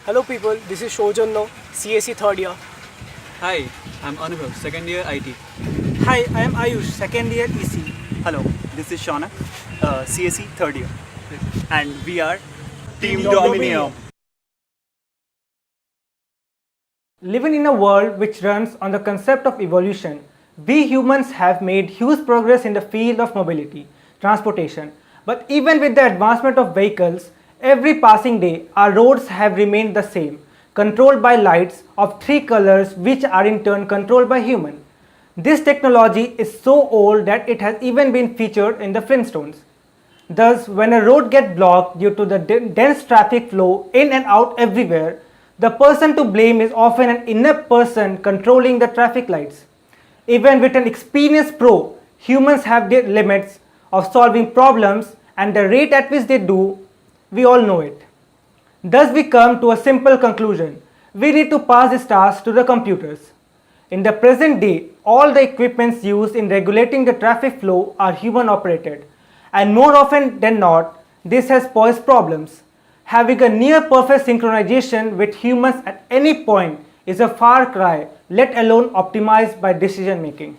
Hello people, this is Shojanno, CSE third year. Hi, I'm Anubhav, second year IT. Hi, I am Ayush, second year EC. Hello, this is Shaunak, CSE third year, and we are Team Domini-uim. Domini-uim. Living in a world which runs on the concept of evolution, we humans have made huge progress in the field of mobility, transportation. But even with the advancement of vehicles, every passing day our roads have remained the same, controlled by lights of three colors which are in turn controlled by human. This technology is so old that it has even been featured in the Flintstones. Thus, when a road gets blocked due to the dense traffic flow in and out everywhere, the person to blame is often an inept person controlling the traffic lights. Even with an experienced pro, humans have their limits of solving problems, and the rate at which they do, we all know it. Thus, we come to a simple conclusion. We need to pass this task to the computers. In the present day, all the equipments used in regulating the traffic flow are human operated, and more often than not, this has posed problems. Having a near perfect synchronization with humans at any point is a far cry, let alone optimized by decision making.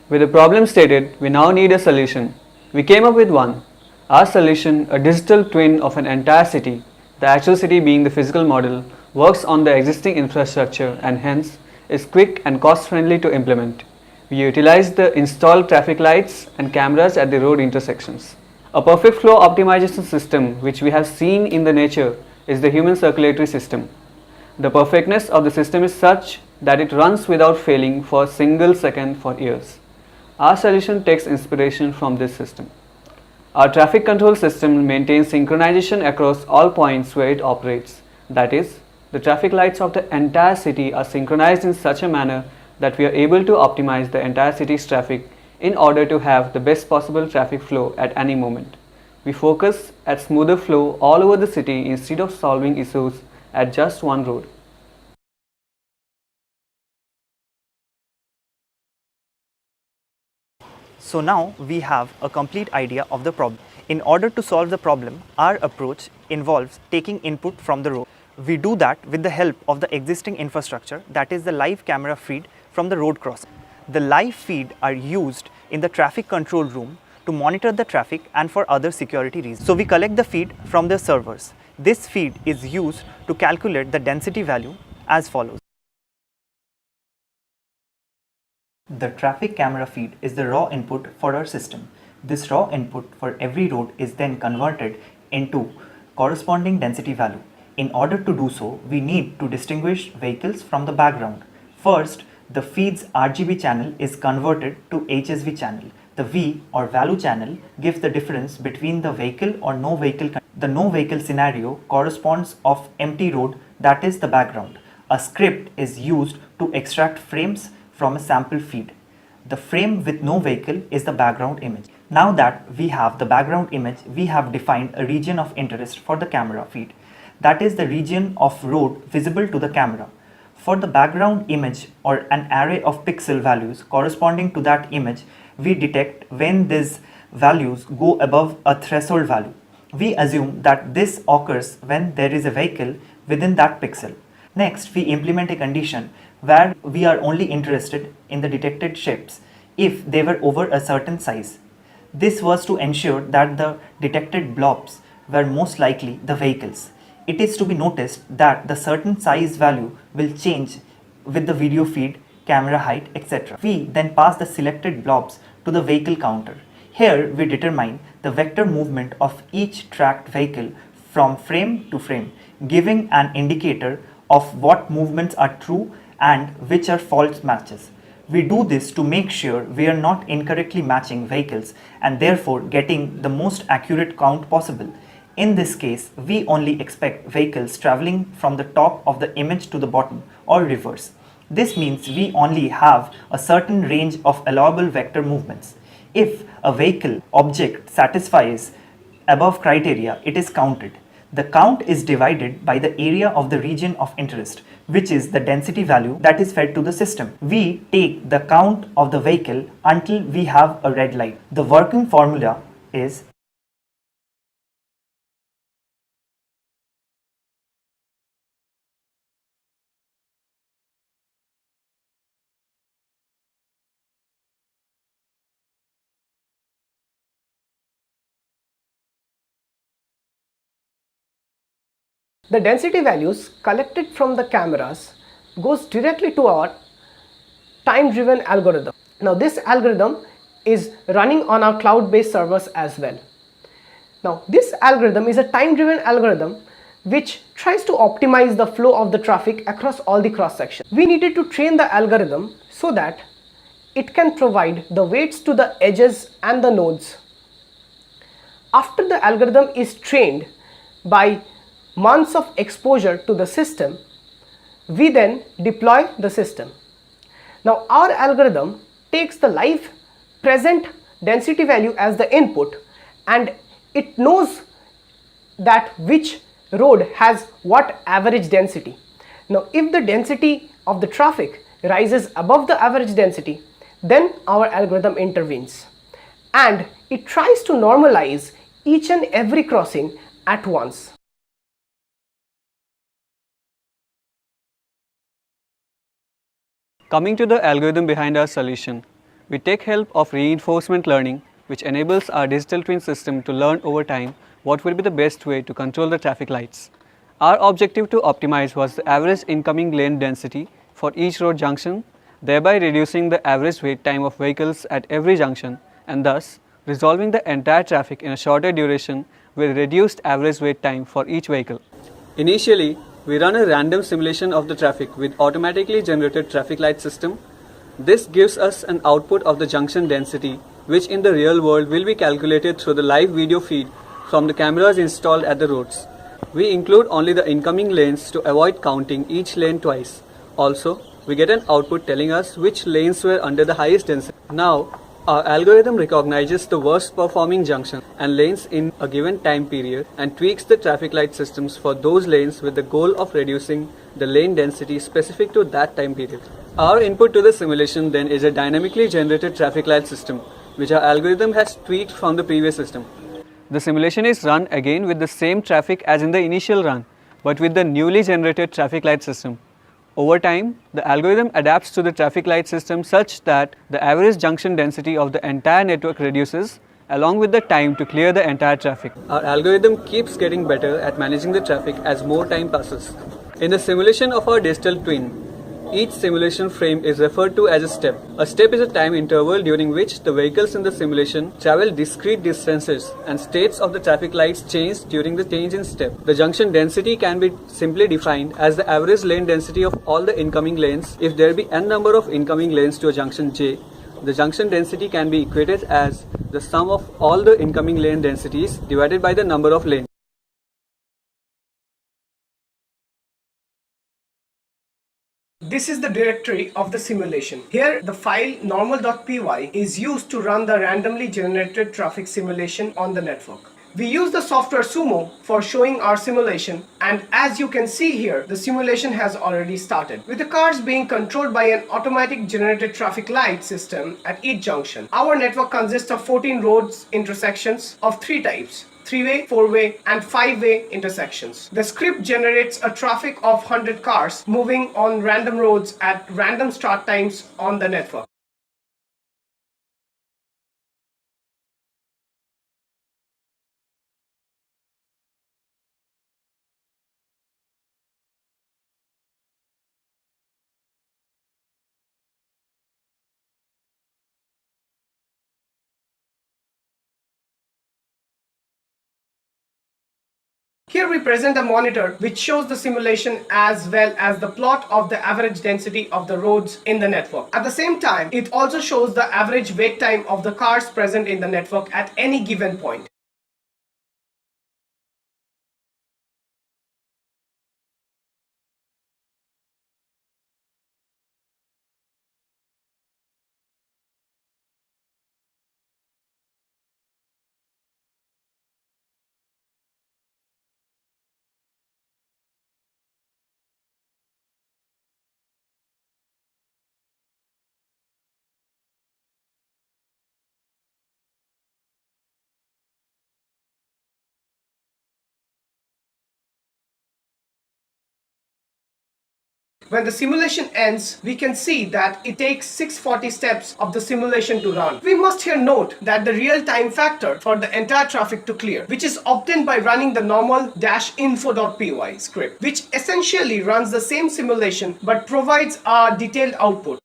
With the problem stated, we now need a solution. We came up with one. Our solution, a digital twin of an entire city, the actual city being the physical model, works on the existing infrastructure and hence is quick and cost friendly to implement. We utilize the installed traffic lights and cameras at the road intersections. A perfect flow optimization system which we have seen in the nature is the human circulatory system. The perfectness of the system is such that it runs without failing for a single second for years. Our solution takes inspiration from this system. Our traffic control system maintains synchronization across all points where it operates. That is, the traffic lights of the entire city are synchronized in such a manner that we are able to optimize the entire city's traffic in order to have the best possible traffic flow at any moment. We focus at smoother flow all over the city instead of solving issues at just one road. So now we have a complete idea of the problem. In order to solve the problem, our approach involves taking input from the road. We do that with the help of the existing infrastructure, that is the live camera feed from the road crossing. The live feed are used in the traffic control room to monitor the traffic and for other security reasons. So we collect the feed from the servers. This feed is used to calculate the density value as follows. The traffic camera feed is the raw input for our system. This raw input for every road is then converted into corresponding density value. In order to do so, we need to distinguish vehicles from the background. First, the feed's RGB channel is converted to HSV channel. The V or value channel gives the difference between the vehicle or no vehicle. The no vehicle scenario corresponds of empty road, that is the background. A script is used to extract frames from a sample feed. The frame with no vehicle is the background image. Now that we have the background image, we have defined a region of interest for the camera feed. That is the region of road visible to the camera. For the background image or an array of pixel values corresponding to that image, we detect when these values go above a threshold value. We assume that this occurs when there is a vehicle within that pixel. Next, we implement a condition where we are only interested in the detected shapes if they were over a certain size. This was to ensure that the detected blobs were most likely the vehicles. It is to be noticed that the certain size value will change with the video feed, camera height, etc. We then pass the selected blobs to the vehicle counter. Here we determine the vector movement of each tracked vehicle from frame to frame, giving an indicator of what movements are true and which are false matches. We do this to make sure we are not incorrectly matching vehicles and therefore getting the most accurate count possible. In this case, we only expect vehicles traveling from the top of the image to the bottom or reverse. This means we only have a certain range of allowable vector movements. If a vehicle object satisfies above criteria, it is counted. The count is divided by the area of the region of interest, which is the density value that is fed to the system. We take the count of the vehicle until we have a red light. The working formula is The density values collected from the cameras goes directly to our time-driven algorithm. Now this algorithm is running on our cloud-based servers as well. Now this algorithm is a time-driven algorithm which tries to optimize the flow of the traffic across all the cross sections. We needed to train the algorithm so that it can provide the weights to the edges and the nodes. After the algorithm is trained by months of exposure to the system, we then deploy the system. Now our algorithm takes the live present density value as the input, and it knows that which road has what average density. Now if the density of the traffic rises above the average density, then our algorithm intervenes and it tries to normalize each and every crossing at once. Coming to the algorithm behind our solution, we take help of reinforcement learning, which enables our digital twin system to learn over time what will be the best way to control the traffic lights. Our objective to optimize was the average incoming lane density for each road junction, thereby reducing the average wait time of vehicles at every junction and thus resolving the entire traffic in a shorter duration with reduced average wait time for each vehicle. Initially, we run a random simulation of the traffic with automatically generated traffic light system. This gives us an output of the junction density, which in the real world will be calculated through the live video feed from the cameras installed at the roads. We include only the incoming lanes to avoid counting each lane twice. Also, we get an output telling us which lanes were under the highest density. Now, our algorithm recognizes the worst performing junction and lanes in a given time period and tweaks the traffic light systems for those lanes with the goal of reducing the lane density specific to that time period. Our input to the simulation then is a dynamically generated traffic light system, which our algorithm has tweaked from the previous system. The simulation is run again with the same traffic as in the initial run, but with the newly generated traffic light system. Over time, the algorithm adapts to the traffic light system such that the average junction density of the entire network reduces along with the time to clear the entire traffic. Our algorithm keeps getting better at managing the traffic as more time passes. In the simulation of our digital twin, each simulation frame is referred to as a step. A step is a time interval during which the vehicles in the simulation travel discrete distances and states of the traffic lights change during the change in step. The junction density can be simply defined as the average lane density of all the incoming lanes. If there be n number of incoming lanes to a junction J, the junction density can be equated as the sum of all the incoming lane densities divided by the number of lanes. This is the directory of the simulation. Here the file normal.py is used to run the randomly generated traffic simulation on the network. We use the software Sumo for showing our simulation, and as you can see here, the simulation has already started. With the cars being controlled by an automatic generated traffic light system at each junction. Our network consists of 14 roads intersections of 3 types: 3-way, 4-way and 5-way intersections. The script generates a traffic of 100 cars moving on random roads at random start times on the network. Here we present a monitor which shows the simulation as well as the plot of the average density of the roads in the network. At the same time, it also shows the average wait time of the cars present in the network at any given point. When the simulation ends, we can see that it takes 640 steps of the simulation to run. We must here note that the real time factor for the entire traffic to clear, which is obtained by running the normal -info.py script, which essentially runs the same simulation but provides a detailed output.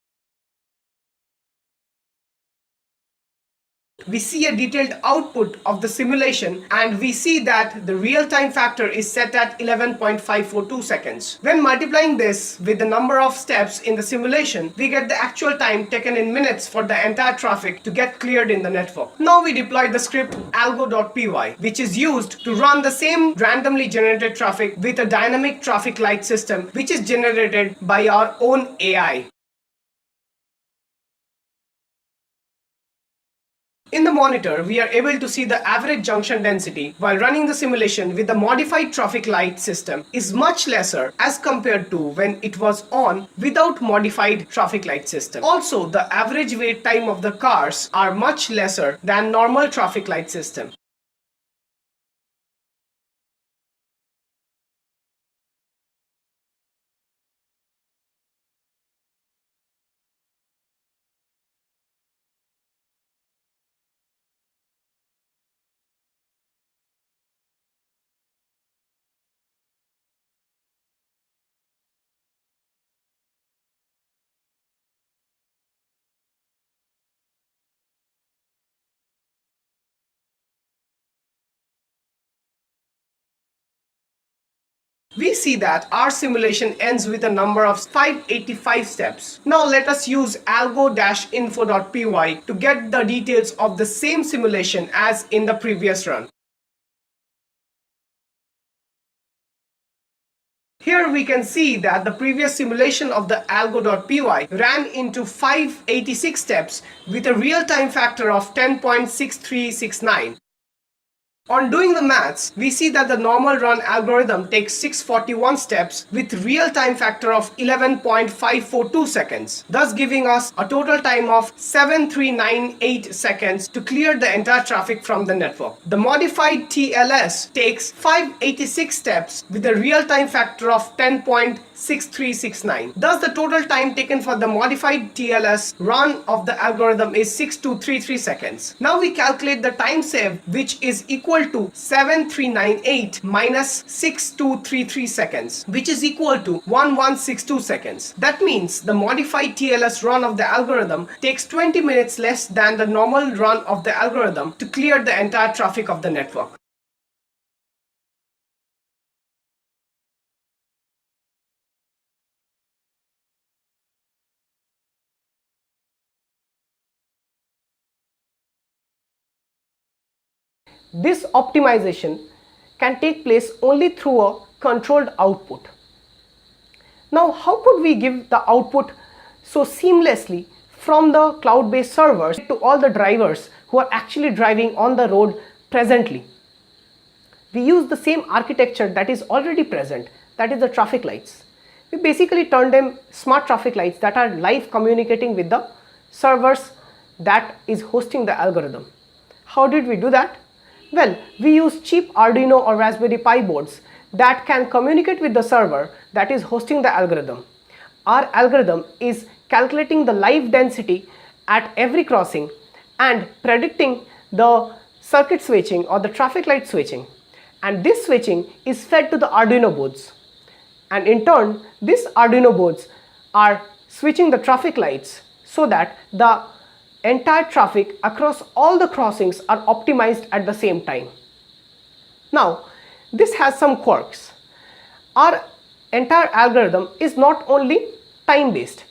We see a detailed output of the simulation and we see that the real-time factor is set at 11.542 seconds. When multiplying this with the number of steps in the simulation, we get the actual time taken in minutes for the entire traffic to get cleared in the network. Now we deploy the script algo.py, which is used to run the same randomly generated traffic with a dynamic traffic light system which is generated by our own AI. In the monitor, we are able to see the average junction density while running the simulation with the modified traffic light system is much lesser as compared to when it was on without modified traffic light system. Also, the average wait time of the cars are much lesser than normal traffic light system. We see that our simulation ends with a number of 585 steps. Now let us use algo-info.py to get the details of the same simulation as in the previous run. Here we can see that the previous simulation of the algo.py ran into 586 steps with a real-time factor of 10.6369. On doing the maths, we see that the normal run algorithm takes 641 steps with real-time factor of 11.542 seconds, thus giving us a total time of 7398 seconds to clear the entire traffic from the network. The modified TLS takes 586 steps with a real-time factor of 10.6369. Thus, the total time taken for the modified TLS run of the algorithm is 6233 seconds. Now we calculate the time saved, which is equal to 7398 minus 6233 seconds, which is equal to 1162 seconds. That means the modified TLS run of the algorithm takes 20 minutes less than the normal run of the algorithm to clear the entire traffic of the network. This optimization can take place only through a controlled output. Now, how could we give the output so seamlessly from the cloud-based servers to all the drivers who are actually driving on the road presently? We use the same architecture that is already present, that is the traffic lights. We basically turn them smart traffic lights that are live communicating with the servers that is hosting the algorithm. How did we do that? Well, we use cheap Arduino or Raspberry Pi boards that can communicate with the server that is hosting the algorithm. Our algorithm is calculating the live density at every crossing and predicting the circuit switching or the traffic light switching. And this switching is fed to the Arduino boards. And in turn, these Arduino boards are switching the traffic lights so that the entire traffic across all the crossings are optimized at the same time. Now, this has some quirks. Our entire algorithm is not only time based,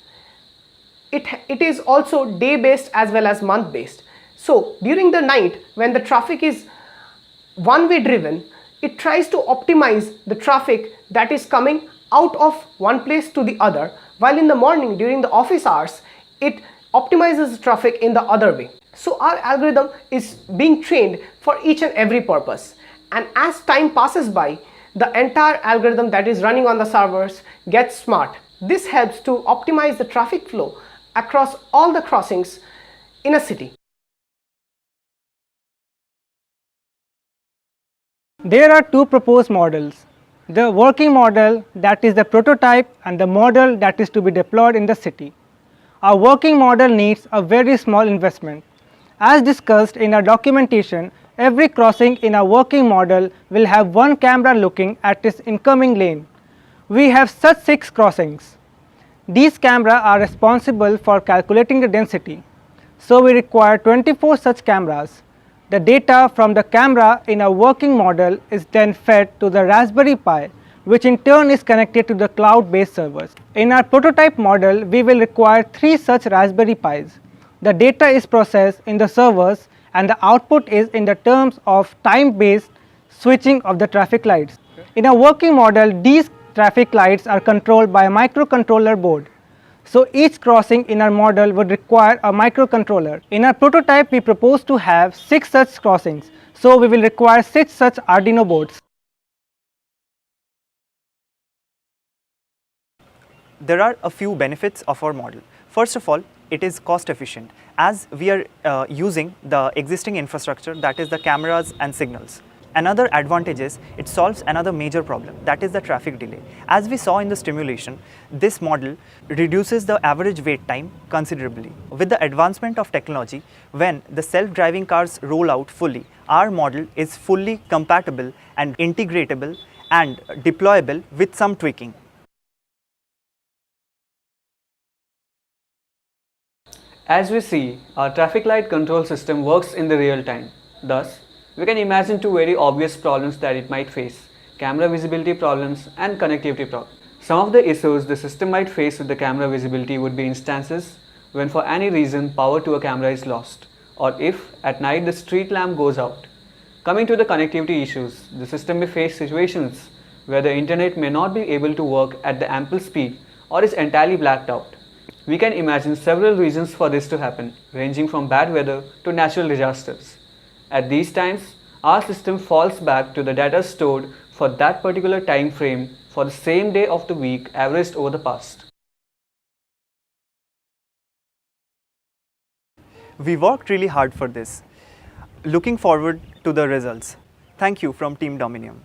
it is also day based as well as month based. So during the night when the traffic is one-way driven, it tries to optimize the traffic that is coming out of one place to the other, while in the morning during the office hours it optimizes the traffic in the other way. So our algorithm is being trained for each and every purpose, and as time passes by, the entire algorithm that is running on the servers gets smart. This helps to optimize the traffic flow across all the crossings in a city. There are two proposed models. the working model, that is the prototype, and the model that is to be deployed in the city. Our working model needs a very small investment. As discussed in our documentation, every crossing in our working model will have one camera looking at its incoming lane. We have such 6 crossings. These cameras are responsible for calculating the density. So we require 24 such cameras. The data from the camera in our working model is then fed to the Raspberry Pi, which in turn is connected to the cloud-based servers. In our prototype model, we will require 3 such Raspberry Pis. The data is processed in the servers and the output is in the terms of time-based switching of the traffic lights. In a working model, these traffic lights are controlled by a microcontroller board. So each crossing in our model would require a microcontroller. In our prototype, we propose to have 6 such crossings. So we will require 6 such Arduino boards. There are a few benefits of our model. First of all, it is cost efficient as we are using the existing infrastructure, that is the cameras and signals. Another advantage is it solves another major problem, that is the traffic delay. As we saw in the simulation, this model reduces the average wait time considerably. With the advancement of technology, when the self-driving cars roll out fully, our model is fully compatible and integratable and deployable with some tweaking. As we see, our traffic light control system works in the real time. Thus, we can imagine 2 very obvious problems that it might face: camera visibility problems and connectivity problems. Some of the issues the system might face with the camera visibility would be instances when for any reason power to a camera is lost, or if at night the street lamp goes out. Coming to the connectivity issues, the system may face situations where the internet may not be able to work at the ample speed or is entirely blacked out. We can imagine several reasons for this to happen, ranging from bad weather to natural disasters. At these times, our system falls back to the data stored for that particular time frame for the same day of the week averaged over the past. We worked really hard for this. Looking forward to the results. Thank you from Team Domini-uim.